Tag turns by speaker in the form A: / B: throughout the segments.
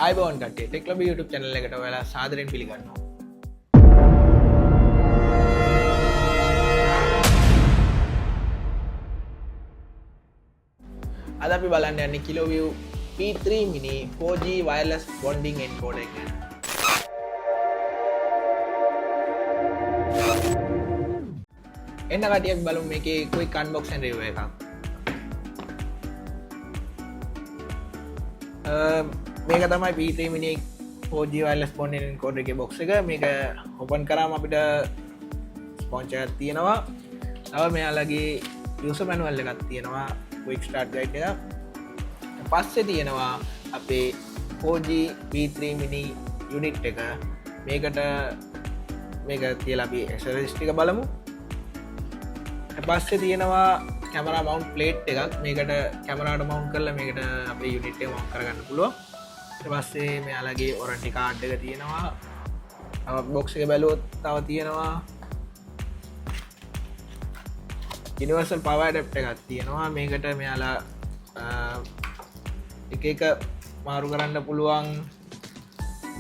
A: අයිබෝන් කට්ටිය ටෙක්ලොබියු YouTube channel එකට ඔයාලා සාදරයෙන් පිළිගන්නවා. අද අපි බලන්න යන්නේ Kiloview P3 Mini 4G wireless bonding encoder එක ගැන. එන්න කට්ටිය අපි බලමු මේකේ quick unboxing review එකක්. මේක තමයි P3 Mini 4G wireless bonding encoder එකේ box එක. මේක open කරාම අපිට sponsor එකක් තියෙනවා. තව මෙයාලගේ user manual එකක් තියෙනවා. quick start guide එක. පස්සේ තියෙනවා අපේ 4G P3 Mini unit එක. මේක තියලා අපි accessories ටික බලමු. පස්සේ තියෙනවා camera mount plate එකක්. මේකට camera එකට mount කරලා මේකට අපේ unit එක mount කරගන්න පුළුවන්. ඊට පස්සේ මෙයාලගේ warranty card එක තියෙනවා. box එක බැලුවොත් තව තියෙනවා universal power adapter එකක් තියෙනවා. මේකට මෙයාලා එක මාරු කරන්න පුළුවන්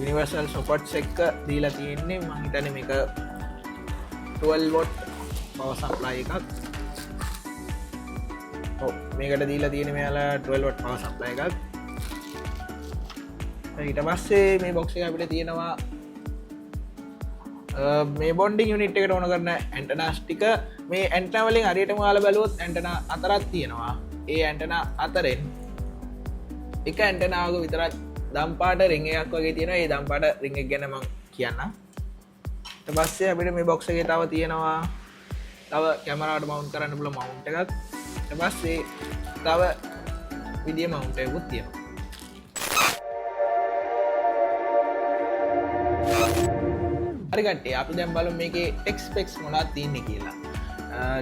A: universal sockets එක දීලා තියෙන්නේ. මම හිතන්නේ මේක 12 watt power supply එකක්. මේකට දීලා තියෙන්නේ මෙයාලා 12 watt power supply එකක්. ඊට පස්සේ මේ box එක අපිට තියෙනවා මේ bonding unit එකට ඕන කරන antennas ටික. මේ antenna වලින් හරියටම ඔයාලා බැලුවොත් antenna හතරක් තියෙනවා. ඒ antenna හතරෙන් එක antenna වක විතරක් දම් පාට ring එකක් වගේ තියෙනවා. ඒ දම් පාට ring එක ගැන මම කියන්නම්. ඊට පස්සේ අපිට මේ box එකේ තව තියෙනවා තව camera එකට mount කරන්න පුළුවන් mount එකක්. ඊට පස්සේ තව video mount එකකුත් තියෙනවා. හරි කට්ටිය අපි දැන් බලමු මේකේ tech specs මොනවද තියෙන්නේ කියලා.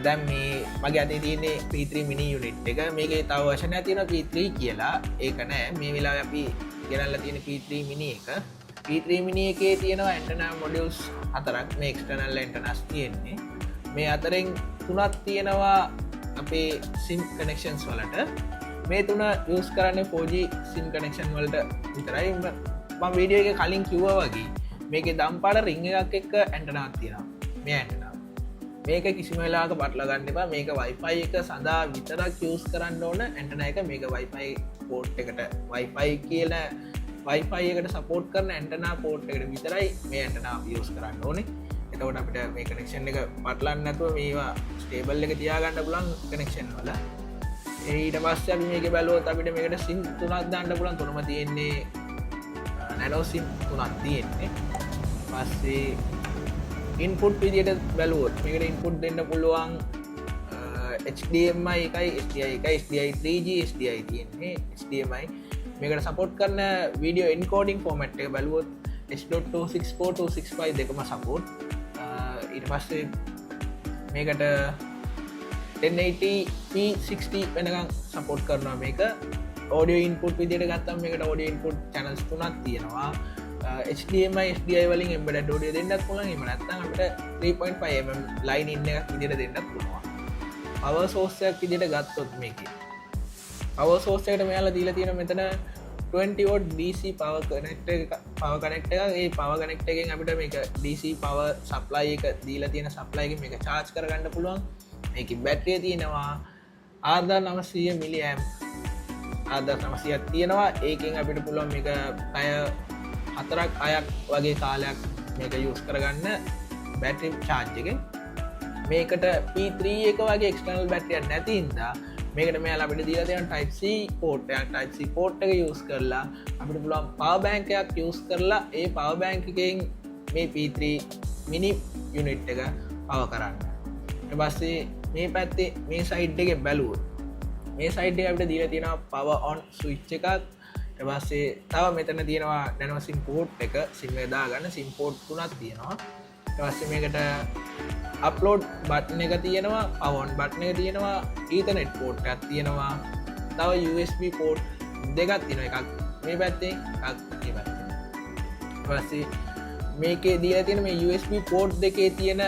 A: දැන් මේ මගේ අතේ තියෙන්නේ P3 Mini unit එක. මේකේ තව version එකක් තියෙනවා P3 කියලා. ඒක නෑ මේ වෙලාවේ අපි ගෙනල්ලා තියෙන P3 Mini එක. P3 Mini එකේ තියෙනවා antenna modules හතරක්. මේ external antennas තියෙන්නේ. මේ අතරින් තුනක් තියෙනවා අපේ SIM connections වලට. මේ තුන use කරන්නේ 4G SIM connection වලට විතරයි. මම වීඩියෝ එකේ කලින් කිව්වා වගේ මේකේ දම්පාට ring එකක් එක්ක antenna එකක් තියෙනවා. මේ antenna මේක කිසිම වෙලාවක පටලවා ගන්න එපා. මේක Wi-Fi එක සඳහා විතරක් use කරන්න ඕන antenna එක. මේක Wi-Fi port එකට Wi-Fi කියන Wi-Fi එකට support කරන antenna port එකට විතරයි මේ antenna use කරන්න ඕනේ. එතකොට අපිට මේ connection එක පටලන්නේ නැතුව මේවා stable එක තියාගන්න පුළුවන් connection වල. ඊට පස්සේ අපි මේක බැලුවොත් අපිට මේකට SIM තුනක් දාන්න පුළුවන්. තුනම තියෙන්නේ nano SIM තුනක් තියෙන්නේ. පස්සේ ඉන්පුට් විදියට බැලුවොත් මේකට ඉන්පුට් දෙන්න පුළුවන් HDMI එකයි SDI එකයි SDI 3G SDI තියෙන්නේ HDMI. මේකට සපෝට් කරන වීඩියෝ එන්කෝඩින් ෆෝමැට් එක බැලුවොත් H.264 265 දෙකම සපෝට්. ඊට පස්සේ මේකට 1080p60 වෙනකම් සපෝට් කරනවා. මේක audio input විදියට ගත්තම මේකට audio input channels තුනක් තියෙනවා. HDMI SDI වලින් embedded audio දෙන්නත් පුළුවන්. එහෙම නැත්නම් අපිට 3.5mm line in එකක් විදියට දෙන්නත් පුළුවන්. power source එකක් විදියට ගත්තොත් මේකේ power source එකට මෙයාලා දීලා තියෙන මෙතන 20 watt DC power connector එක. ඒ power connector එකෙන් අපිට මේක DC power supply එක දීලා තියෙන supply එකෙන් මේක charge කරගන්න පුළුවන්. මේකේ බැටරිය තියෙනවා 4900 mAh. 4900ක් තියෙනවා. ඒකෙන් අපිට පුළුවන් මේක පැය 4-6ක් වගේ කාලයක් මේක use කරගන්න බැටරි charge එකෙන්. මේකට P3 එක වගේ external battery එකක් නැති හින්දා මේකට මෙයාලා අපිට දීලා තියෙන type C port එකක්. type C port එක use කරලා අපිට පුළුවන් power bank එකක් use කරලා ඒ power bank එකෙන් මේ P3 Mini unit එක power කරන්න. ඊට පස්සේ මේ පැත්තේ මේ side එකේ බැලුවොත් මේ side එකේ අපිට දීලා තියෙනවා power on switch එකක්. ඊට පස්සේ තව මෙතන තියෙනවා nano SIM port එක. SIM එක දාගන්න SIM port තුනක් තියෙනවා. ඊට පස්සේ මේකට upload button එක තියෙනවා. power on button එක තියෙනවා. ethernet port එකක් තියෙනවා. තව USB port දෙකක් තියෙනවා. එකක් මේ පැත්තේ එකක් මේ පැත්තේ. ඊට පස්සේ මේකේ දීලා තියෙන මේ USB port දෙකේ තියෙන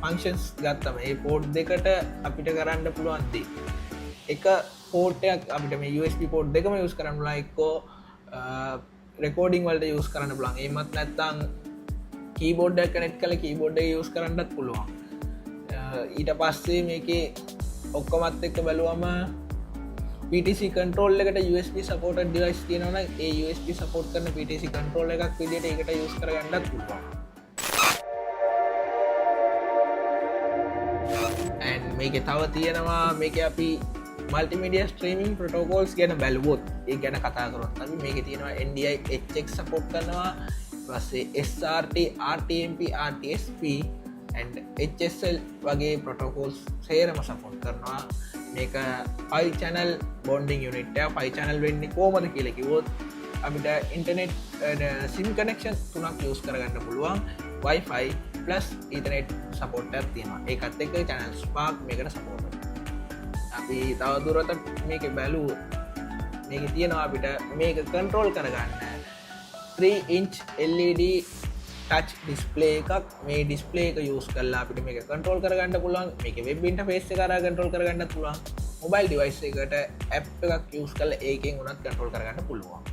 A: functions ගත්තම ඒ port දෙකට අපිට කරන්න පුළුවන් දේ එක port එකක් අපිට මේ USB port දෙකම use කරන්න පුළුවන්. එක්කෝ රෙකෝඩිං වලට යස් කරන්න පුළන් ඒමත් නැත්තං කීබෝඩ් කනෙට් කල කීබෝඩ් යස් කරන්නත් පුළුවන් ඊට පස්සේ මේක ඔක්කොමත් එක්ක බැලුවම PTC කන්ට්‍රෝල් එකට USB සපෝට් ඩිවයිස් තියෙනවන ඒ USB සපෝට් කරන PTC කන්ට්‍රෝල් එකක් විදිහට ඒකට යස් කරගන්නත් පුළුවන් මේක තව තියෙනවා මේක අපි මල්ටිමඩිය ස්ට්‍රීමින් ප්‍රටෝකෝල්ස් ගැන බැලුවොත් ඒ ගැන කතා කරොත් අපි මේක තියෙනවා NDI HX සපෝට් කරනවා පස්සේ SRT RTMP RTSP and HSL වගේ ප්‍රටෝකෝල්ස් සේරම සපෝට් කරනවා මේක 5 channel bonding unit 5 channel වෙන්නේ කොහොමද කියලා කිව්වොත් අපිට ඉන්ටර්නෙට් SIM connection තුනක් use කරගන්න පුළුවන් Wi-Fi plus Ethernet support එකක් තියෙනවා ඒකත් එක්ක channel spark මේකට support අපි තවදුරටත් මේක බැලුවොත් මේක තියෙනවා අපිට මේක control කරගන්න 3-inch LED touch display එකක් මේ display එක use කරලා අපිට මේක control කරගන්න පුළුවන් මේක web interface එක කරා control කරගන්න පුළුවන් mobile device එකට app එකක් use කරලා ඒකෙන් උනත් control කරගන්න පුළුවන්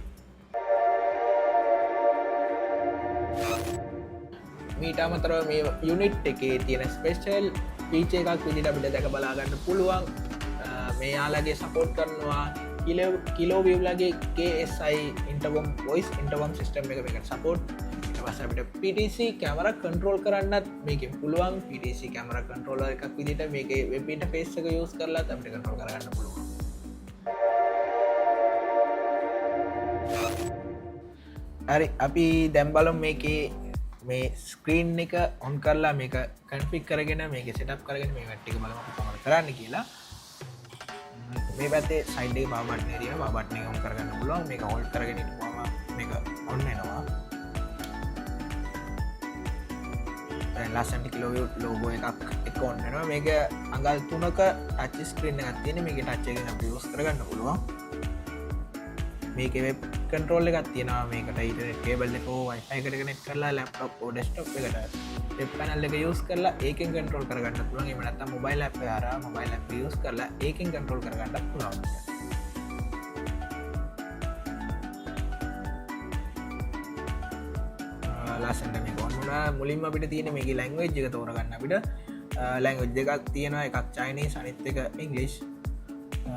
A: මීට අමතරව මේ unit එකේ තියෙන special feature එකක් විදිහට අපිට දැක බලා ගන්න පුළුවන් මේ යාලගේ support කරනවා Kiloview ලගේ KSI intercom voice intercom system එක මේකට support අපිට PTC කැමර කන්ට්‍රෝල් කරන්නත් මේකෙන් පුළුවන් PTC කැමර කන්ට්‍රෝලර් එකක් විදිහට මේකේ වෙබ් ඉන්ටර්ෆේස් එක යූස් කරලා අපිට කන්ට්‍රෝල් කරගන්න පුළුවන්. හරි අපි දැන් බලමු මේකේ මේ ස්ක්‍රීන් එක ඔන් කරලා මේක කන්ෆිග් කරගෙන මේක සෙටප් කරගෙන මේ වැට් එක බලමු කොහොමද කරන්න කියලා. මේ පැත්තේ සයිඩ් එකේ පවර් බටන් එක තියෙනවා. පවර් බටන් එක ඔන් කරගන්න පුළුවන්. මේක හෝල්ඩ් කරගෙන ඉඳපුවම මේක ඔන් වෙනවා. ලස්සන්ට Kiloview ලෝගෝ එකක් එක ඔන්න වෙනවා මේක අඟල් 3ක ටච් ස්ක්‍රීන් එකක් තියෙන මේක ටච් එකෙන් අපි යූස් කරගන්න පුළුවන් මේකේ වෙබ් කන්ට්‍රෝල් එකක් තියෙනවා මේකට ඉන්ටර්නෙට් කේබල් එක Wi-Fi එකට කනෙක්ට් කරලා ලැප්ටොප් හෝ ඩෙස්ක්ටොප් එකට වෙබ් පැනල් එක යූස් කරලා ඒකෙන් කන්ට්‍රෝල් කරගන්න පුළුවන් එහෙම නැත්නම් මොබයිල් ඇප් එක හරහා මොබයිල් ඇප් එක යූස් කරලා ඒකෙන් කන්ට්‍රෝල් කරගන්නත් පුළුවන් ලස්සන්ට මේ කොන්නුනා මුලින්ම අපිට තියෙන මේකේ ලැන්ග්වේජ් එක තෝරගන්න අපිට ලැන්ග්වේජ් දෙකක් තියෙනවා එකක් චයිනීස් අනිත් එක ඉංග්ලිෂ්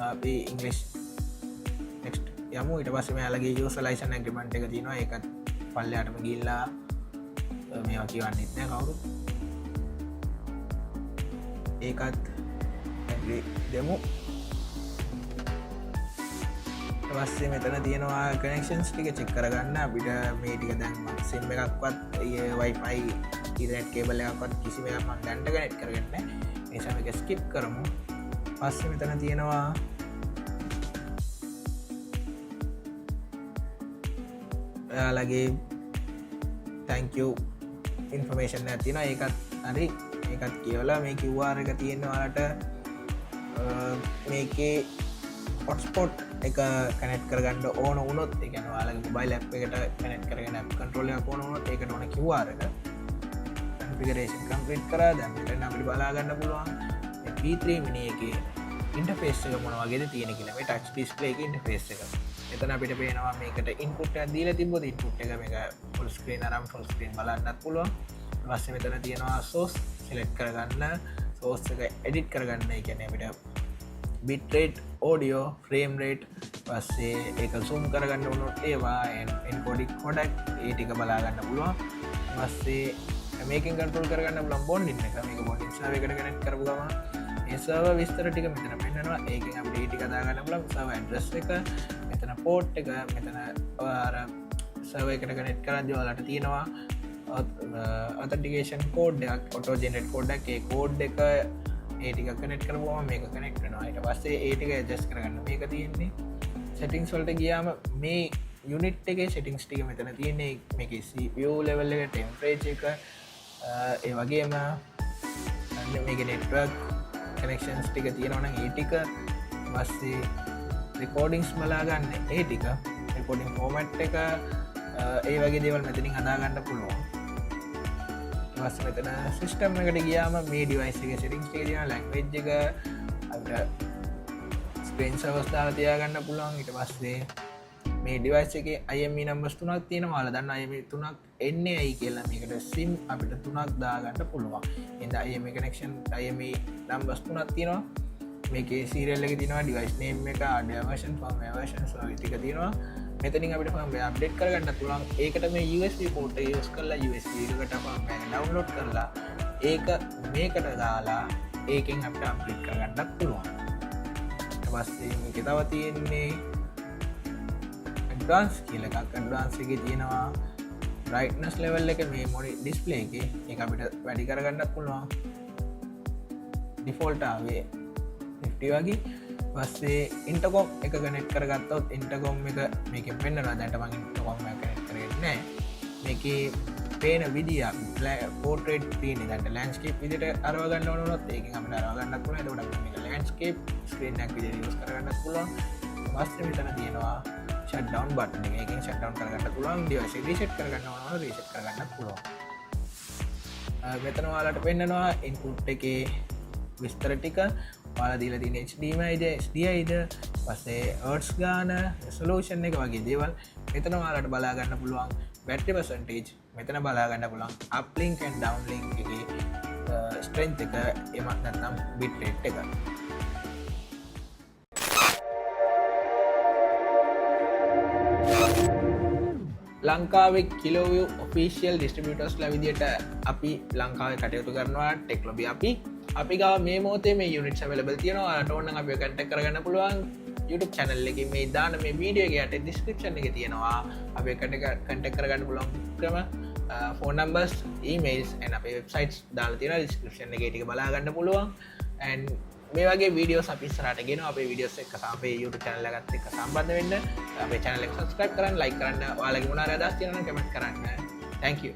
A: අපි ඉංග්ලිෂ් නෙක්ස්ට් යමු ඊට පස්සේ මෙයාලගේ යූසර් ලයිසන් ඇග්‍රීමන්ට් එක තියෙනවා ඒකත් පල්ලෙහාටම ගිහිල්ලා මේවා කියවන්නෙත් නෑ කවුරුත් ඒකත් ඇග්‍රී දෙමු පස්සේ මෙතන තියෙනවා කනෙක්ෂන්ස් ටික චෙක් කරගන්න අපිට මේ ටික දැන් සිම් එකක්වත් Wi-Fi Ethernet කේබල් එකක්වත් කිසිම එකක් මම දැන්ට කනෙක්ට් කරගන්නේ නැහැ. ඒ නිසා මේක ස්කිප් කරමු. පස්සේ මෙතන තියෙනවා ඔයාලගේ thank you information එකක් තියෙනවා. ඒකත් හරි. ඒකත් කියවලා මේ QR එක තියෙන ඔයාලට මේකේ hotspot එක කනෙක්ට් කරගන්න ඕන වුණොත් ඒ කියන්නේ ඔයාලගේ මොබයිල් ඇප් එකට කනෙක්ට් කරගෙන ඇප් කන්ට්‍රෝල් එකක් ඕන වුණොත් ඒකට ඕන QR එක කන්ෆිගරේෂන් කම්ප්ලීට් කරා දැන් මෙතන අපිට බලා ගන්න පුළුවන් මේ P3 Mini එකේ ඉන්ටර්ෆේස් එක මොන වගේද තියෙන කියලා මේ ටච් ඩිස්ප්ලේ එකේ ඉන්ටර්ෆේස් එක. එතන අපිට පේනවා මේකට ඉන්පුට් එකක් දීලා තිබ්බොත් ඉන්පුට් එක මේක ෆුල් ස්ක්‍රීන් අරන් ෆුල් ස්ක්‍රීන් බලන්නත් පුළුවන්. ඊට පස්සේ මෙතන තියෙනවා source select කරගන්න source එක edit කරගන්න. ඒ කියන්නේ අපිට bitrate audio frame rate පස්සේ ඒක zoom කරගන්න වුණොත් ඒවා encoding codec ඒ ටික බලා ගන්න පුළුවන්. පස්සේ මේකෙන් control කරගන්න පුළුවන් bonding එක. මේක bonding server එකට connect කරපු ගමන් ඒ server විස්තර ටික මෙතන පෙන්නනවා. ඒකෙන් අපිට ඒ ටික දාගන්න පුළුවන්. server address එක මෙතන port එක මෙතන අර server එකට connect කරද්දී ඔයාලට තියෙනවා authentication code එකක් auto generate code එකක්. ඒ code එක ඒ ටික කනෙක්ට් කරපුවම මේක කනෙක්ට් වෙනවා. ඊට පස්සේ ඒ ටික ඇඩ්ජස්ට් කරගන්න. මේක තියෙන්නේ settings වලට ගියාම මේ unit එකේ settings ටික මෙතන තියෙන්නේ. මේකේ CPU level එක, temperature එක, ඒ වගේම මේකේ network connections ටික තියෙනවා නම් ඒ ටික, පස්සේ recordings බලා ගන්න ඒ ටික, recording format එක, ඒ වගේ දේවල් මෙතනින් හදා ගන්න පුළුවන්. ඊට මෙතන සිස්ටම් එකට ගියාම මේ ඩිවයිස් එකේ settings ටික තියෙනවා. ලැන්ග්වේජ් එක අපිට ස්ක්‍රීන් සර්වර්ස් දාලා තියාගන්න පුළුවන්. ඊට පස්සේ මේ ඩිවයිස් එකේ IME නම්බර්ස් තුනක් තියෙනවා. ඔයාලා දන්න IME තුනක් එන්නේ ඇයි කියලා මේකට SIM අපිට තුනක් දාගන්න පුළුවන්. එහෙනම් IME connection IME නම්බර්ස් තුනක් තියෙනවා. මේකේ serial එක තියෙනවා, device name එක, hardware version, firmware version වගේ ටික තියෙනවා. මෙතනින් අපිට firmware update කරගන්න පුළුවන්. ඒකට මේ USB port එක use කරලා USB එකට firmware download කරලා ඒක මේකට දාලා ඒකෙන් අපිට update කරගන්නත් පුළුවන්. ඊට පස්සේ මේකේ තව තියෙන්නේ advanced කියලා එකක්. advanced එකේ තියෙනවා brightness level එක මේ display එකේ ඒක අපිට වැඩි කරගන්නත් පුළුවන්. default ආවේ 50 වගේ. පස්සේ ඉන්ටර්කොම් එක කනෙක්ට් කරගත්තොත් ඉන්ටර්කොම් එක මේකෙන් පෙන්නනවා. දැන්ට මම ඉන්ටර්කොම් එක කනෙක්ට් කරේ නැහැ. මේකේ පේන විදිය පෝර්ට්‍රේට් තියෙන්නේ. දැන්ට ලෑන්ඩ්ස්කේප් විදියට අරව ගන්න ඕන වුණොත් ඒකෙන් අපිට අරව ගන්නත් පුළුවන්. එතකොට මේක ලෑන්ඩ්ස්කේප් ස්ක්‍රීන් එකක් විදියට යූස් කරගන්නත් පුළුවන්. පස්සේ මෙතන තියෙනවා shutdown button එක. ඒකෙන් shutdown කරගන්න පුළුවන්. device එක reset කරගන්න ඕන නම් reset කරගන්නත් පුළුවන්. මෙතන ඔයාලට පෙන්නනවා input එකේ විස්තර ටික. ඔයාලා දීලා තියෙන HDMIද SDIද පස්සේ hertz ගාන resolution එක වගේ දේවල් මෙතන ඔයාලට බලා ගන්න පුළුවන්. battery percentage මෙතන බලා ගන්න පුළුවන්. uplink and downlink එකේ strength එක එමත් නැත්නම් bit rate එක. ලංකාවේ Kiloview official distributors ලා විදියට අපි ලංකාවේ කටයුතු කරනවා. Kiloview අපි ගාව මේ මොහොතේ මේ units available තියෙනවා. ඔයාලට ඕන නම් අපිව contact කරගන්න පුළුවන්. YouTube channel එකේ මේ දාන මේ වීඩියෝ එකේ යට description එකේ තියෙනවා. අපිව contact කරගන්න පුළුවන් ක්‍රම, phone numbers, emails and අපේ websites දාලා තියෙනවා description එකේ. ටික බලා ගන්න පුළුවන්. and මේ වගේ වීඩියෝස් අපි ඉස්සරහට ගෙනවා. අපේ වීඩියෝස් එක්ක අපේ YouTube channel එකත් එක්ක සම්බන්ධ වෙන්න. අපේ channel එක subscribe කරන්න, like කරන්න. ඔයාලගේ මොනවා හරි අදහස් තියෙනවා නම් comment කරන්න. Thank you.